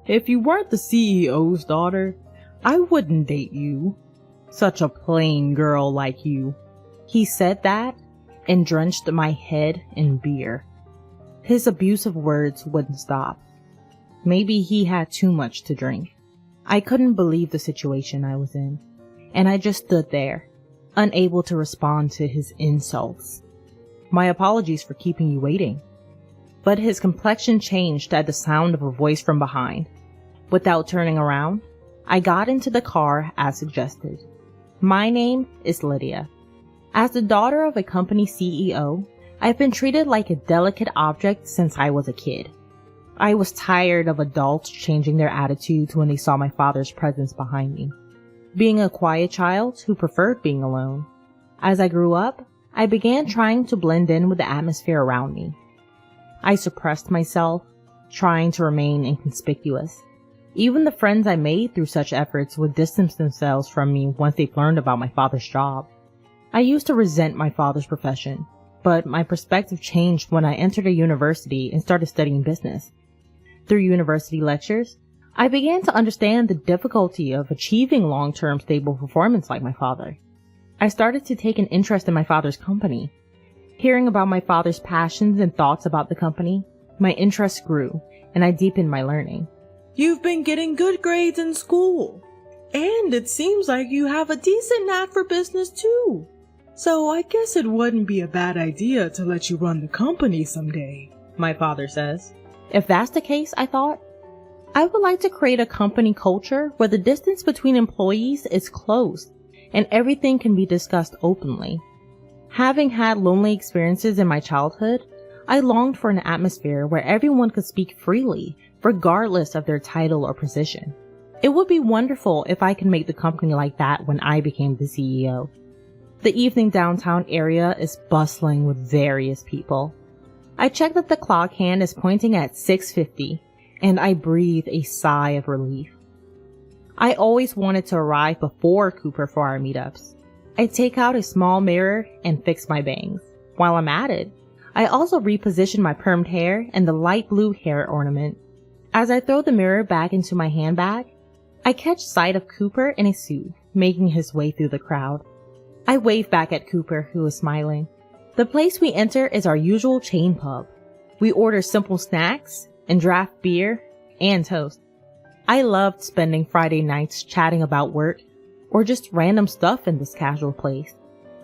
If you weren't the CEO's daughter, I wouldn't date you. Such a plain girl like you. He said that and drenched my head in beer. His abusive words wouldn't stop. Maybe he had too much to drink. I couldn't believe the situation I was in, and I just stood there, unable to respond to his insults. My apologies for keeping you waiting. But his complexion changed at the sound of a voice from behind. Without turning around, I got into the car as suggested. My name is Lydia. As the daughter of a company CEO, I've been treated like a delicate object since I was a kid. I was tired of adults changing their attitudes when they saw my father's presence behind me. Being a quiet child who preferred being alone. As I grew up, I began trying to blend in with the atmosphere around me. I suppressed myself, trying to remain inconspicuous. Even the friends I made through such efforts would distance themselves from me once they learned about my father's job. I used to resent my father's profession, but my perspective changed when I entered a university and started studying business. Through university lectures, I began to understand the difficulty of achieving long-term stable performance like my father. I started to take an interest in my father's company. Hearing about my father's passions and thoughts about the company, my interest grew, and I deepened my learning. You've been getting good grades in school, and it seems like you have a decent knack for business too. So I guess it wouldn't be a bad idea to let you run the company someday, my father says. If that's the case, I thought, I would like to create a company culture where the distance between employees is closed and everything can be discussed openly. Having had lonely experiences in my childhood, I longed for an atmosphere where everyone could speak freely, regardless of their title or position. It would be wonderful if I could make the company like that when I became the CEO. The evening downtown area is bustling with various people. I check that the clock hand is pointing at 6:50, and I breathe a sigh of relief. I always wanted to arrive before Cooper for our meetups. I take out a small mirror and fix my bangs. While I'm at it, I also reposition my permed hair and the light blue hair ornament. As I throw the mirror back into my handbag, I catch sight of Cooper in a suit, making his way through the crowd. I wave back at Cooper, who is smiling. The place we enter is our usual chain pub. We order simple snacks and draft beer and toast. I loved spending Friday nights chatting about work or just random stuff in this casual place.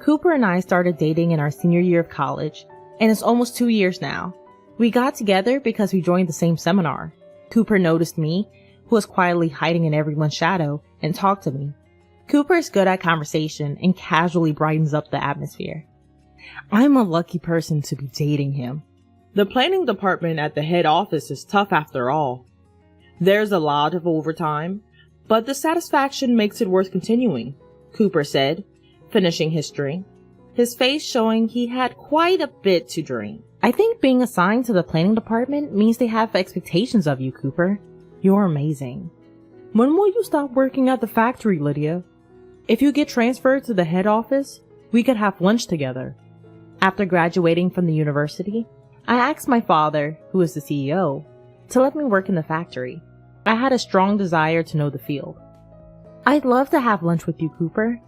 Cooper and I started dating in our senior year of college, and it's almost 2 years now. We got together because we joined the same seminar. Cooper noticed me, who was quietly hiding in everyone's shadow, and talked to me. Cooper is good at conversation and casually brightens up the atmosphere. I'm a lucky person to be dating him. The planning department at the head office is tough after all. There's a lot of overtime, but the satisfaction makes it worth continuing, Cooper said, finishing his drink, his face showing he had quite a bit to drink. I think being assigned to the planning department means they have expectations of you, Cooper. You're amazing. When will you stop working at the factory, Lydia? If you get transferred to the head office, we could have lunch together. After graduating from the university, I asked my father, who is the CEO, to let me work in the factory. I had a strong desire to know the field. I'd love to have lunch with you, Cooper,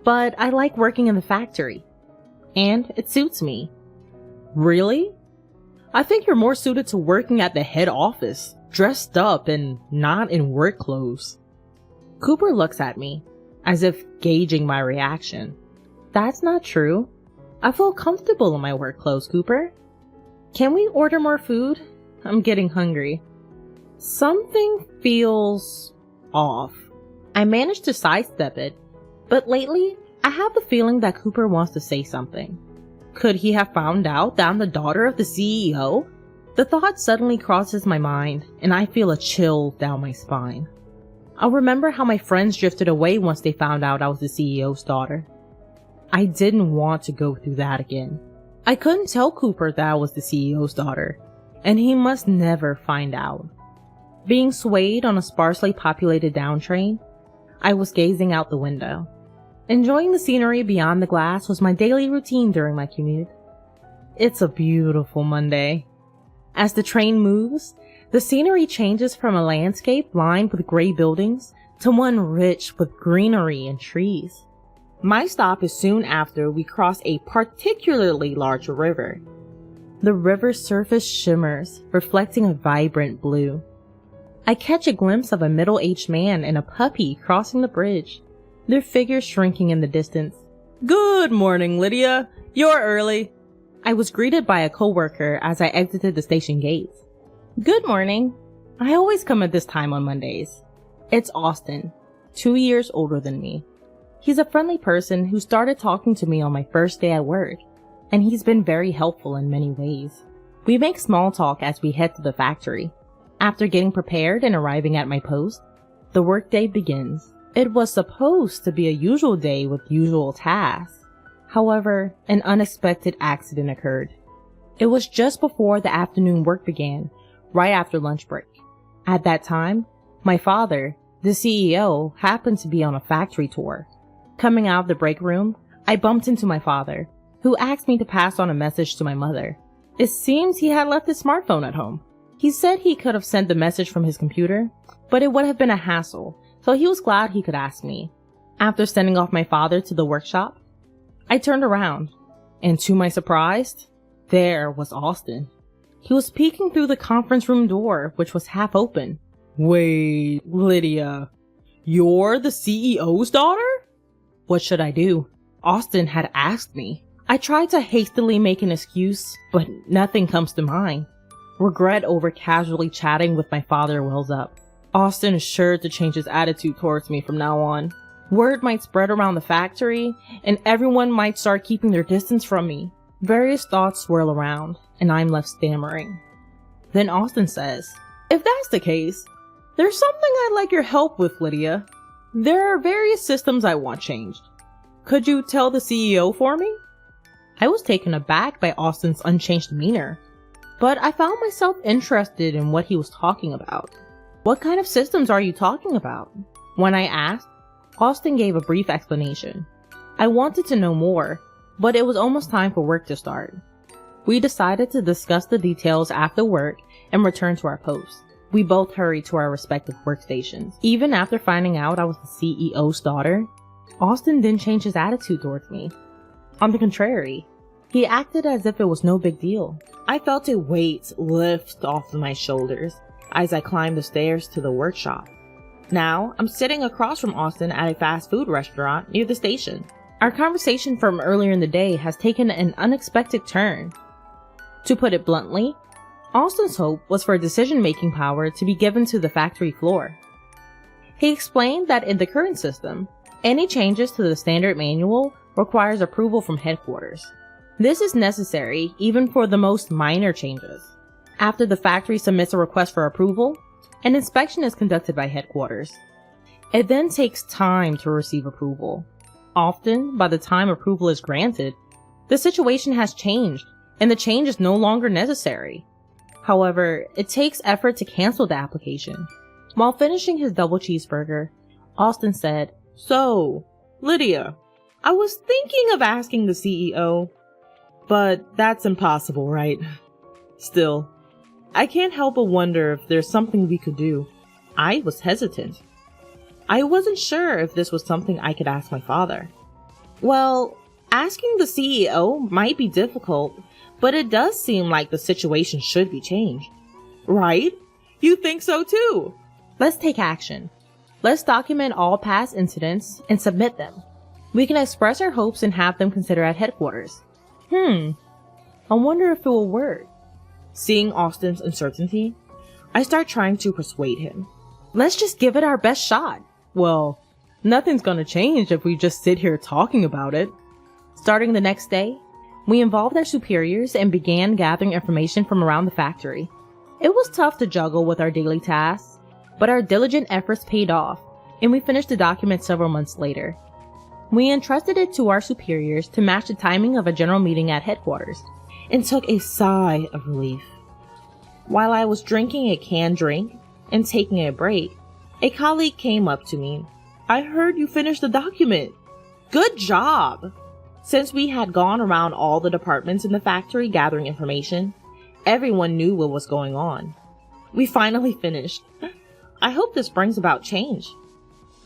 but I like working in the factory, and it suits me. Really? I think you're more suited to working at the head office, dressed up and not in work clothes. Cooper looks at me, as if gauging my reaction. That's not true. I feel comfortable in my work clothes, Cooper. Can we order more food? I'm getting hungry. Something feels off. I managed to sidestep it, but lately, I have the feeling that Cooper wants to say something. Could he have found out that I'm the daughter of the CEO? The thought suddenly crosses my mind, and I feel a chill down my spine. I'll remember how my friends drifted away once they found out I was the CEO's daughter. I didn't want to go through that again. I couldn't tell Cooper that I was the CEO's daughter, and he must never find out. Being swayed on a sparsely populated down train, I was gazing out the window. Enjoying the scenery beyond the glass was my daily routine during my commute. It's a beautiful Monday. As the train moves, The scenery changes from a landscape lined with gray buildings to one rich with greenery and trees. My stop is soon after we cross a particularly large river. The river's surface shimmers, reflecting a vibrant blue. I catch a glimpse of a middle-aged man and a puppy crossing the bridge, their figures shrinking in the distance. "Good morning, Lydia. You're early." I was greeted by a coworker as I exited the station gates. "Good morning. I always come at this time on Mondays." It's Austin, 2 years older than me. He's a friendly person who started talking to me on my first day at work, and he's been very helpful in many ways. We make small talk as we head to the factory. After getting prepared and arriving at my post, the workday begins. It was supposed to be a usual day with usual tasks. However, an unexpected accident occurred. It was just before the afternoon work began, right after lunch break. At that time, my father, the CEO, happened to be on a factory tour. Coming out of the break room, I bumped into my father, who asked me to pass on a message to my mother. It seems he had left his smartphone at home. He said he could have sent the message from his computer, but it would have been a hassle, so he was glad he could ask me. After sending off my father to the workshop, I turned around, and to my surprise, there was Austin. He was peeking through the conference room door, which was half open. "Wait, Lydia, you're the CEO's daughter?" What should I do? Austin had asked me. I tried to hastily make an excuse, but nothing comes to mind. Regret over casually chatting with my father wells up. Austin is sure to change his attitude towards me from now on. Word might spread around the factory, and everyone might start keeping their distance from me. Various thoughts swirl around, and I'm left stammering. Then Austin says, "If that's the case, there's something I'd like your help with, Lydia. There are various systems I want changed. Could you tell the CEO for me?" I was taken aback by Austin's unchanged demeanor, but I found myself interested in what he was talking about. "What kind of systems are you talking about?" When I asked, Austin gave a brief explanation. I wanted to know more, but it was almost time for work to start. We decided to discuss the details after work and return to our posts. We both hurried to our respective workstations. Even after finding out I was the CEO's daughter, Austin didn't change his attitude towards me. On the contrary, he acted as if it was no big deal. I felt a weight lift off my shoulders as I climbed the stairs to the workshop. Now, I'm sitting across from Austin at a fast food restaurant near the station. Our conversation from earlier in the day has taken an unexpected turn. To put it bluntly, Austin's hope was for decision-making power to be given to the factory floor. He explained that in the current system, any changes to the standard manual requires approval from headquarters. This is necessary even for the most minor changes. After the factory submits a request for approval, an inspection is conducted by headquarters. It then takes time to receive approval. Often, by the time approval is granted, the situation has changed and the change is no longer necessary. However, it takes effort to cancel the application. While finishing his double cheeseburger, Austin said, "So, Lydia, I was thinking of asking the CEO, but that's impossible, right? Still, I can't help but wonder if there's something we could do." I was hesitant. I wasn't sure if this was something I could ask my father. Well, asking the CEO might be difficult, but it does seem like the situation should be changed. Right? You think so too? Let's take action. Let's document all past incidents and submit them. We can express our hopes and have them considered at headquarters. I wonder if it will work. Seeing Austin's uncertainty, I start trying to persuade him. Let's just give it our best shot. Well, nothing's gonna change if we just sit here talking about it. Starting the next day, we involved our superiors and began gathering information from around the factory. It was tough to juggle with our daily tasks, but our diligent efforts paid off, and we finished the document several months later. We entrusted it to our superiors to match the timing of a general meeting at headquarters, and took a sigh of relief. While I was drinking a canned drink and taking a break, a colleague came up to me. "I heard you finished the document. Good job!" Since we had gone around all the departments in the factory gathering information, everyone knew what was going on. We finally finished. I hope this brings about change.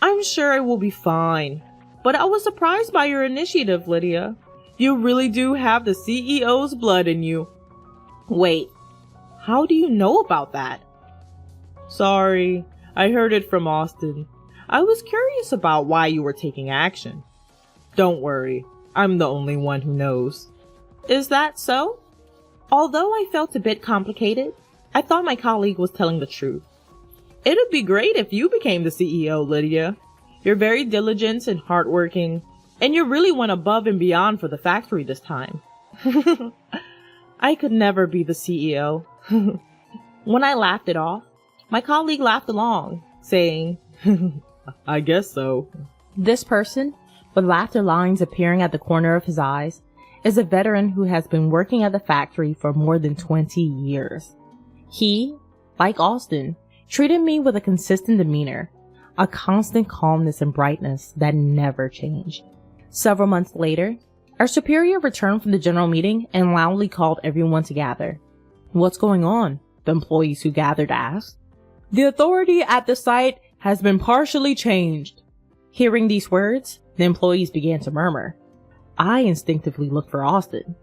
I'm sure it will be fine. But I was surprised by your initiative, Lydia. You really do have the CEO's blood in you. Wait, how do you know about that? Sorry, I heard it from Austin. I was curious about why you were taking action. Don't worry, I'm the only one who knows. Is that so? Although I felt a bit complicated, I thought my colleague was telling the truth. It'd be great if you became the CEO, Lydia. You're very diligent and hardworking, and you really went above and beyond for the factory this time. I could never be the CEO. When I laughed it off, my colleague laughed along, saying, I guess so. This person, with laughter lines appearing at the corner of his eyes, is a veteran who has been working at the factory for more than 20 years. He, like Austin, treated me with a consistent demeanor, a constant calmness and brightness that never changed. Several months later, our superior returned from the general meeting and loudly called everyone to gather. What's going on? The employees who gathered asked. The authority at the site has been partially changed. Hearing these words, the employees began to murmur. I instinctively looked for Austin.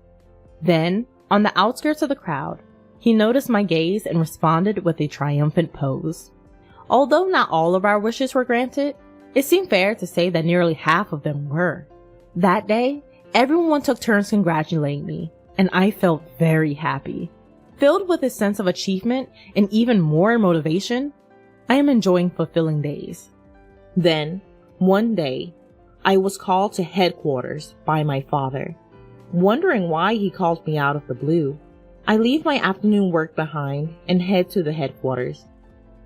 Then, on the outskirts of the crowd, he noticed my gaze and responded with a triumphant pose. Although not all of our wishes were granted, it seemed fair to say that nearly half of them were. That day, everyone took turns congratulating me, and I felt very happy. Filled with a sense of achievement and even more motivation, I am enjoying fulfilling days. Then, one day, I was called to headquarters by my father. Wondering why he called me out of the blue, I leave my afternoon work behind and head to the headquarters.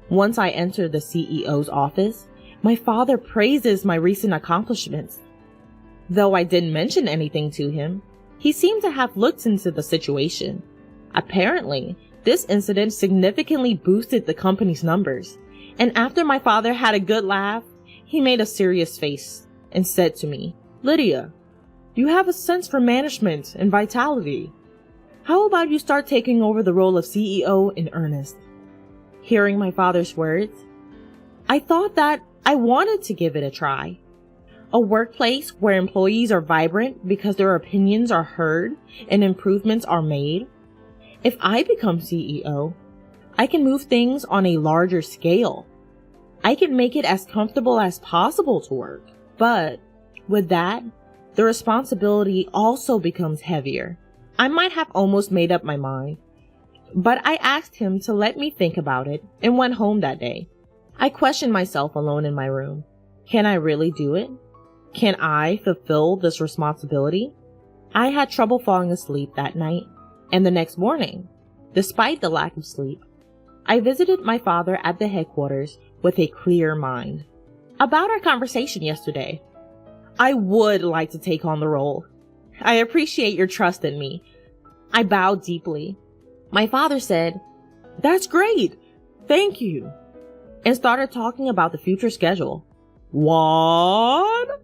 Once I enter the CEO's office, my father praises my recent accomplishments. Though I didn't mention anything to him, he seemed to have looked into the situation. Apparently, this incident significantly boosted the company's numbers, and after my father had a good laugh, he made a serious face and said to me, Lydia, you have a sense for management and vitality. How about you start taking over the role of CEO in earnest? Hearing my father's words, I thought that I wanted to give it a try. A workplace where employees are vibrant because their opinions are heard and improvements are made. If I become CEO, I can move things on a larger scale. I can make it as comfortable as possible to work. But with that, the responsibility also becomes heavier. I might have almost made up my mind, but I asked him to let me think about it and went home that day. I questioned myself alone in my room. Can I really do it? Can I fulfill this responsibility? I had trouble falling asleep that night, and the next morning, despite the lack of sleep, I visited my father at the headquarters with a clear mind. About our conversation yesterday, I would like to take on the role. I appreciate your trust in me. I bowed deeply. My father said, That's great. Thank you. And started talking about the future schedule. What?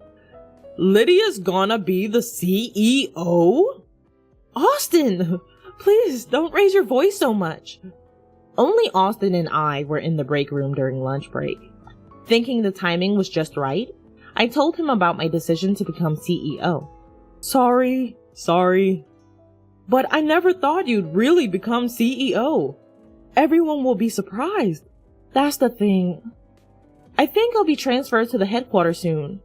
Lydia's gonna be the CEO? Austin, please don't raise your voice so much. Only Austin and I were in the break room during lunch break. Thinking the timing was just right, I told him about my decision to become CEO. Sorry. But I never thought you'd really become CEO. Everyone will be surprised. That's the thing. I think I'll be transferred to the headquarters soon,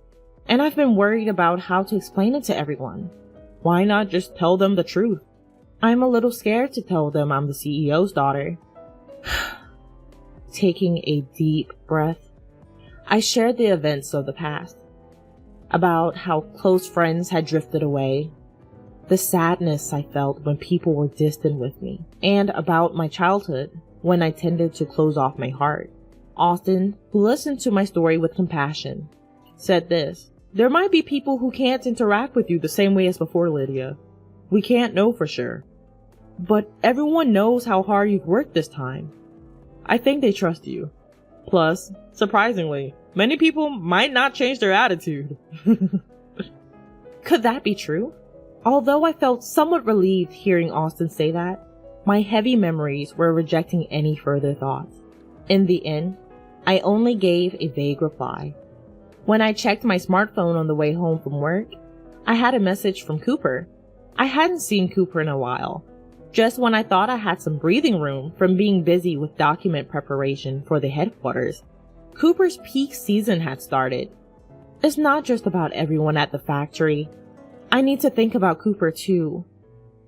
and I've been worried about how to explain it to everyone. Why not just tell them the truth? I'm a little scared to tell them I'm the CEO's daughter. Taking a deep breath, I shared the events of the past, about how close friends had drifted away, the sadness I felt when people were distant with me, and about my childhood when I tended to close off my heart. Austin, who listened to my story with compassion, said this, There might be people who can't interact with you the same way as before, Lydia. We can't know for sure. But everyone knows how hard you've worked this time. I think they trust you. Plus, surprisingly, many people might not change their attitude. Could that be true? Although I felt somewhat relieved hearing Austin say that, My heavy memories were rejecting any further thoughts. In the end, I only gave a vague reply. When I checked my smartphone on the way home from work, I had a message from Cooper. I hadn't seen Cooper in a while, just when I thought I had some breathing room from being busy with document preparation for the headquarters. Cooper's peak season had started. It's not just about everyone at the factory. I need to think about Cooper too.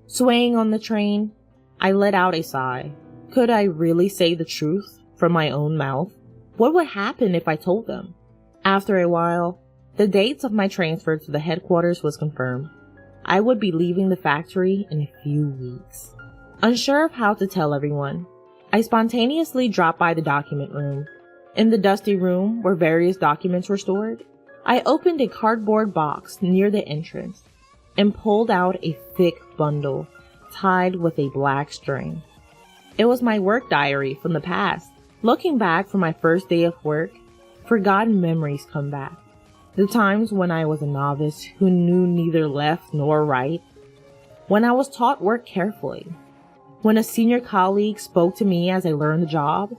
Swaying on the train, I let out a sigh. Could I really say the truth from my own mouth? What would happen if I told them? After a while, the dates of my transfer to the headquarters was confirmed. I would be leaving the factory in a few weeks. Unsure of how to tell everyone, I spontaneously dropped by the document room. In the dusty room where various documents were stored, I opened a cardboard box near the entrance and pulled out a thick bundle tied with a black string. It was my work diary from the past. Looking back from my first day of work, forgotten memories come back. The times when I was a novice who knew neither left nor right. When I was taught work carefully. When a senior colleague spoke to me as I learned the job.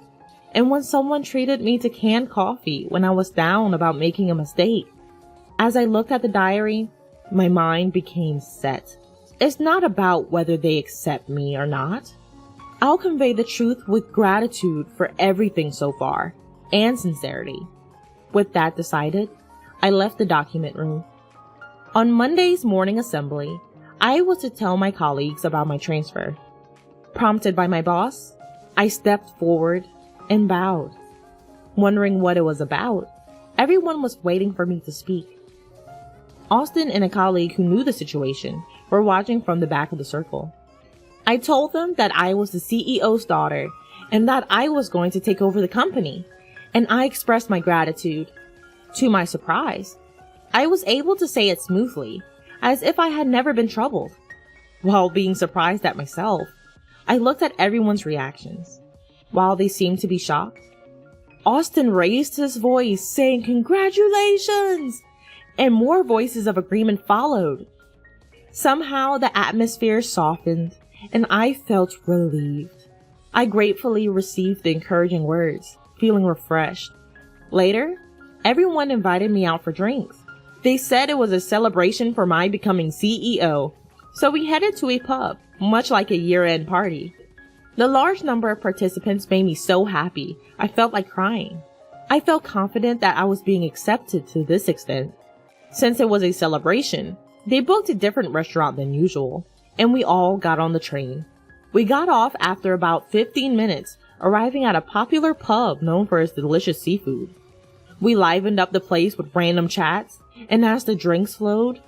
And when someone treated me to canned coffee when I was down about making a mistake. As I looked at the diary, my mind became set. It's not about whether they accept me or not. I'll convey the truth with gratitude for everything so far, and sincerity. With that decided, I left the document room. On Monday's morning assembly, I was to tell my colleagues about my transfer. Prompted by my boss, I stepped forward and bowed. Wondering what it was about, everyone was waiting for me to speak. Austin and a colleague who knew the situation were watching from the back of the circle. I told them that I was the CEO's daughter and that I was going to take over the company, and I expressed my gratitude. To my surprise, I was able to say it smoothly, as if I had never been troubled. While being surprised at myself, I looked at everyone's reactions. While they seemed to be shocked, Austin raised his voice saying congratulations, and more voices of agreement followed. Somehow the atmosphere softened and I felt relieved. I gratefully received the encouraging words, feeling refreshed. Later, everyone invited me out for drinks. They said it was a celebration for my becoming CEO, so we headed to a pub, much like a year-end party. The large number of participants made me so happy, I felt like crying. I felt confident that I was being accepted to this extent. Since it was a celebration, they booked a different restaurant than usual, and we all got on the train. We got off after about 15 minutes, arriving at a popular pub known for its delicious seafood. We livened up the place with random chats, and as the drinks flowed,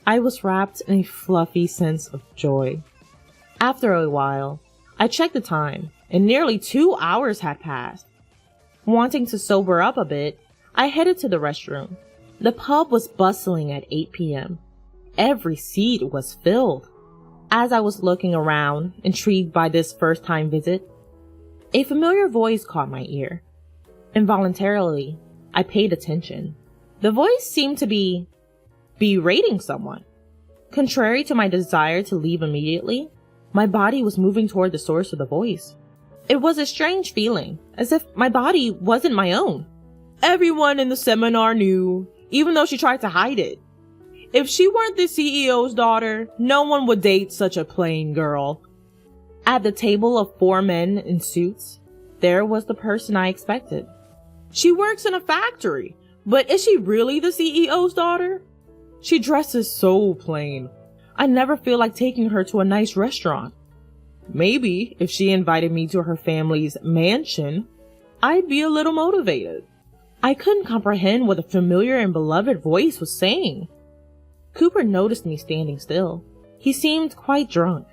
I was wrapped in a fluffy sense of joy. After a while, I checked the time, and nearly 2 hours had passed. Wanting to sober up a bit, I headed to the restroom. The pub was bustling at 8 p.m. Every seat was filled. As I was looking around, intrigued by this first-time visit, a familiar voice caught my ear. Involuntarily, I paid attention. The voice seemed to be berating someone. Contrary to my desire to leave immediately, my body was moving toward the source of the voice. It was a strange feeling, as if my body wasn't my own. Everyone in the seminar knew, even though she tried to hide it. If she weren't the CEO's daughter, no one would date such a plain girl. At the table of 4 men in suits, there was the person I expected. She works in a factory, but is she really the CEO's daughter? She dresses so plain. I never feel like taking her to a nice restaurant. Maybe if she invited me to her family's mansion, I'd be a little motivated. I couldn't comprehend what the familiar and beloved voice was saying. Cooper noticed me standing still. He seemed quite drunk,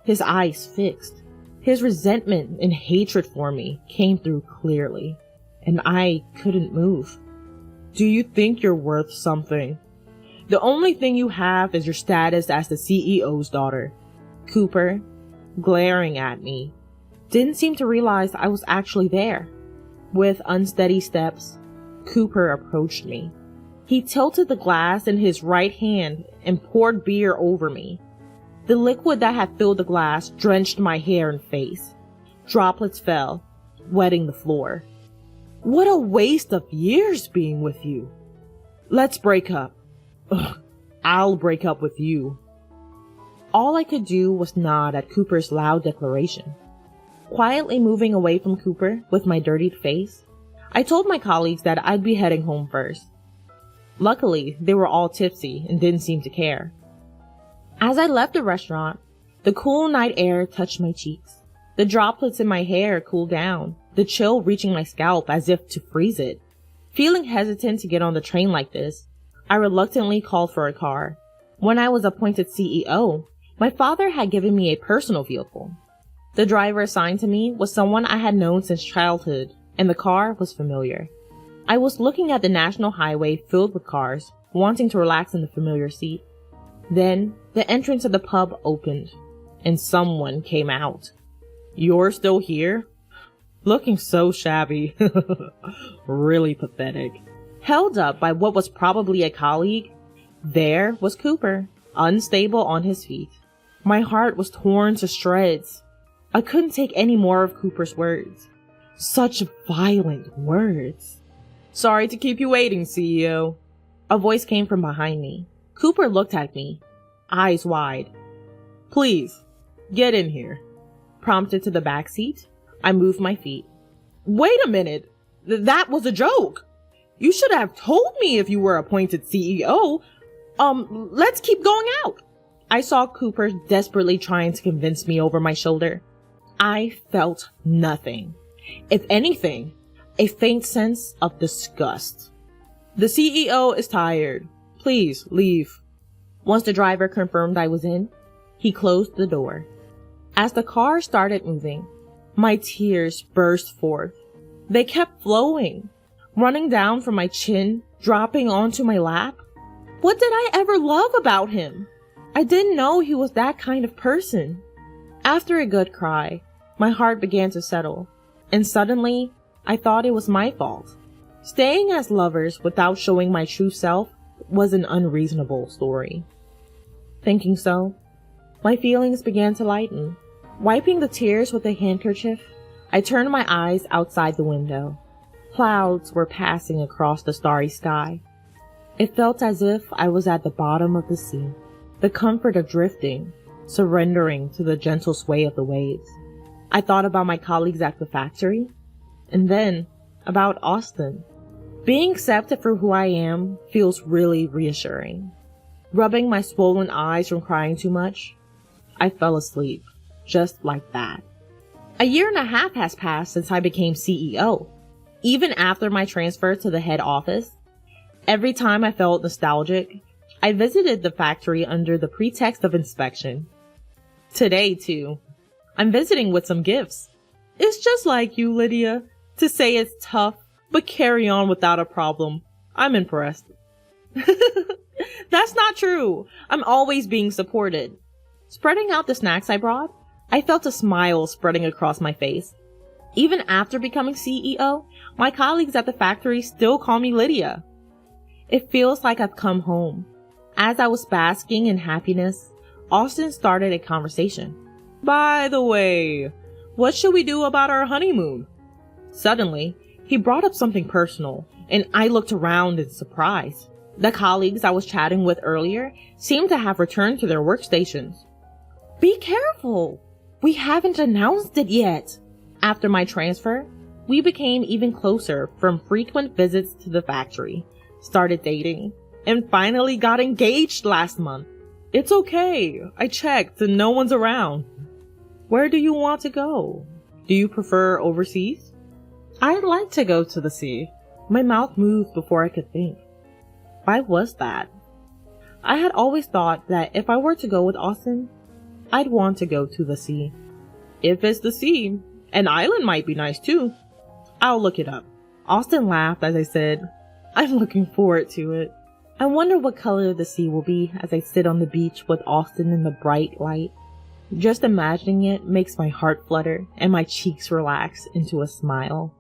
his eyes fixed. His resentment and hatred for me came through clearly, and I couldn't move. Do you think you're worth something? The only thing you have is your status as the CEO's daughter. Cooper, glaring at me, didn't seem to realize I was actually there. With unsteady steps, Cooper approached me. He tilted the glass in his right hand and poured beer over me. The liquid that had filled the glass drenched my hair and face. Droplets fell, wetting the floor. What a waste of years being with you. Let's break up. Ugh, I'll break up with you. All I could do was nod at Cooper's loud declaration. Quietly moving away from Cooper with my dirtied face, I told my colleagues that I'd be heading home first. Luckily, they were all tipsy and didn't seem to care. As I left the restaurant, the cool night air touched my cheeks. The droplets in my hair cooled down, the chill reaching my scalp as if to freeze it. Feeling hesitant to get on the train like this, I reluctantly called for a car. When I was appointed CEO, my father had given me a personal vehicle. The driver assigned to me was someone I had known since childhood, and the car was familiar. I was looking at the national highway filled with cars, wanting to relax in the familiar seat. Then, the entrance of the pub opened, and someone came out. You're still here? Looking so shabby. Really pathetic. Held up by what was probably a colleague, there was Cooper, unstable on his feet. My heart was torn to shreds. I couldn't take any more of Cooper's words. Such violent words. Sorry to keep you waiting, CEO. A voice came from behind me. Cooper looked at me, eyes wide. Please, get in here. Prompted to the back seat, I moved my feet. Wait a minute. That was a joke. You should have told me if you were appointed CEO. Let's keep going out. I saw Cooper desperately trying to convince me over my shoulder. I felt nothing. If anything, a faint sense of disgust. The CEO is tired. Please leave. Once the driver confirmed I was in, he closed the door. As the car started moving, my tears burst forth. They kept flowing, running down from my chin, dropping onto my lap. What did I ever love about him? I didn't know he was that kind of person. After a good cry, my heart began to settle, and suddenly, I thought it was my fault. Staying as lovers without showing my true self was an unreasonable story. Thinking so, my feelings began to lighten. Wiping the tears with a handkerchief, I turned my eyes outside the window. Clouds were passing across the starry sky. It felt as if I was at the bottom of the sea, the comfort of drifting, surrendering to the gentle sway of the waves. I thought about my colleagues at the factory, and then about Austin. Being accepted for who I am feels really reassuring. Rubbing my swollen eyes from crying too much, I fell asleep, just like that. 1.5 years has passed since I became CEO. Even after my transfer to the head office, every time I felt nostalgic, I visited the factory under the pretext of inspection. Today, too, I'm visiting with some gifts. It's just like you, Lydia, to say it's tough, but carry on without a problem. I'm impressed. That's not true. I'm always being supported. Spreading out the snacks I brought, I felt a smile spreading across my face. Even after becoming CEO, my colleagues at the factory still call me Lydia. It feels like I've come home. As I was basking in happiness, Austin started a conversation. By the way, what should we do about our honeymoon? Suddenly, he brought up something personal, and I looked around in surprise. The colleagues I was chatting with earlier seemed to have returned to their workstations. Be careful! We haven't announced it yet. After my transfer, we became even closer from frequent visits to the factory, started dating, and finally got engaged last month. It's okay. I checked and no one's around. Where do you want to go? Do you prefer overseas? I'd like to go to the sea. My mouth moved before I could think. Why was that? I had always thought that if I were to go with Austin, I'd want to go to the sea. If it's the sea, an island might be nice too. I'll look it up. Austin laughed as I said, I'm looking forward to it. I wonder what color the sea will be as I sit on the beach with Austin in the bright light. Just imagining it makes my heart flutter and my cheeks relax into a smile.